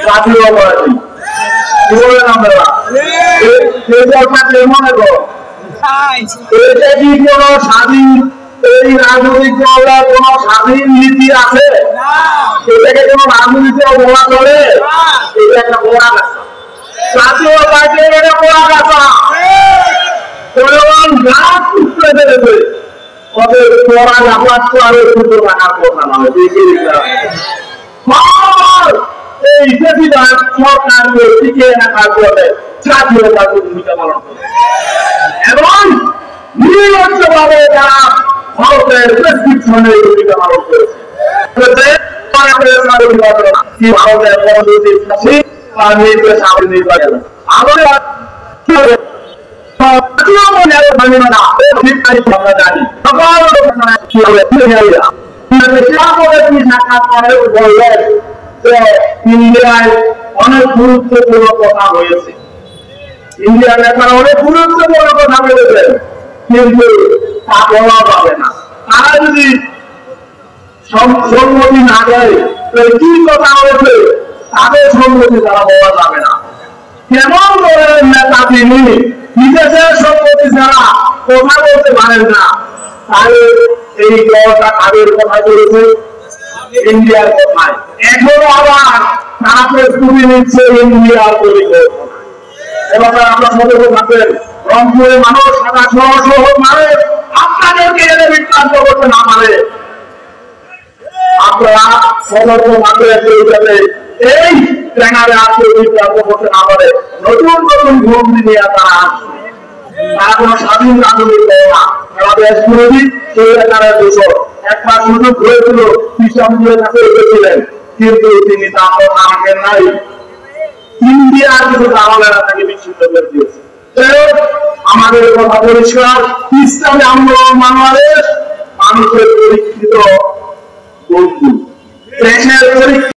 জাতীয়তাবাদী কি বলেন আপনারা? এই কথাটা মনে করো, এটা কি কোন স্বাধীন, এই রাজনৈতিক দলের কোন স্বাধীন নীতি আছে? এটাকে কোন রাজনীতি বলা চলে? এটা একটা বড় কথা। জাতীয় পার্টির এটা বড় কথা। জনগণ গাছ উঠতে পেরেছে, ওদের পড়া গাছ তো আরো দুটো রাখার কথা নয়। এই প্রেসিডেন্ট সরকারকে টিকিয়ে রাখার জন্য জাতীয় পার্টির ভূমিকা পালন করে এবং নিরলসভাবে তারা ভারতের প্রেসক্রিপশনের ভূমিকা পালন করেছে। ভারতের পরবর্তী তার নির্দেশ আমাদের নির্বাচন ইন্ডিয়ায় অনেক গুরুত্বপূর্ণ কথা হয়েছে, ইন্ডিয়ার নেতারা অনেক গুরুত্বপূর্ণ কথা বলেছেন, কিন্তু তা বলা যাবে না। তারা যদি সম্মতি না দেয়, কি কথা হয়েছে তাদের সম্মতি তারা বলা যাবে না। কেমন ধরনের নেতা তিনি, বিদেশের সম্মতি ছাড়া কথা বলতে পারেন না। তাহলে এই দলটা কাদের কথা বলেছে? ইন্ডিয়ার কথায়। এখনো আবার তারা প্রস্তুতি নিচ্ছে ইন্ডিয়ার পরিকল্পনা। এবার আমরা সতর্ক থাকবেন, রংপুরের মানুষ সাদা সহ মানুষ আপনাদেরকে এনে বিভ্রান্ত করতে না পারে। আপনারা সতর্ক থাকবেন যাতে এই ট্রেনারে আসতে বিভ্রান্ত করতে না পারে। নতুন নতুন ভূমি নিয়ে তারা আসবে। তারা কোন স্বাধীন রাজনীতি করে না, তারা দেশ বিরোধী, সেই এলাকার দূষণ। একটা সুযোগ হয়েছিল কৃষকদের কাছে এসেছিলেন, কিন্তু তিনি তা রাখেন নাই। ইন্ডিয়ার কিছু দালালেরা তাকে বিক্ষিপ্ত করে দিয়েছে। আমাদের কথা পরিষ্কার, ইসলামী আন্দোলন বাংলাদেশ মানুষের পরীক্ষিত বন্ধু, দেশের